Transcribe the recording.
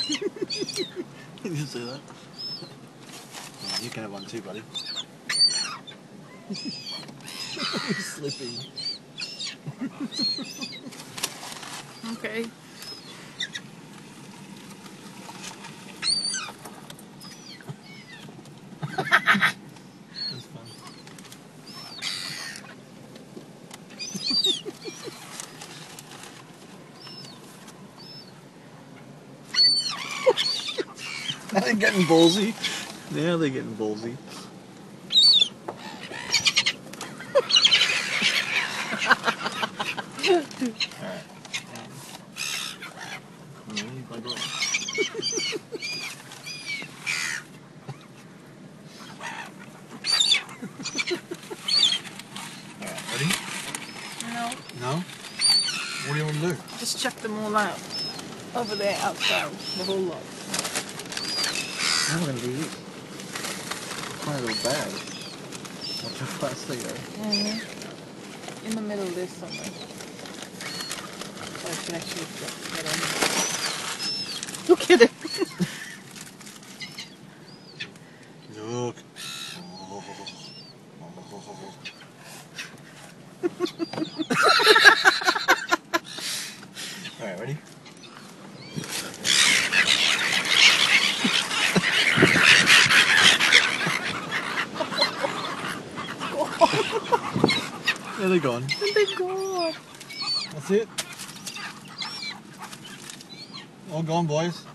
Did you see that? Oh, you can have one too, buddy. He's slipping. Okay. That's fun. Now they're getting ballsy. Now they're getting ballsy. Alright. Alright, ready? No. No? What do you want to do? Just check them all out. Over there, outside. The whole lot. Now we're going to do this. Find a little bag. Watch how fast they go. In the middle of this somewhere. So I can actually get on. Look at it! Look. Alright, ready? There they're gone. They're gone. That's it. All gone, boys.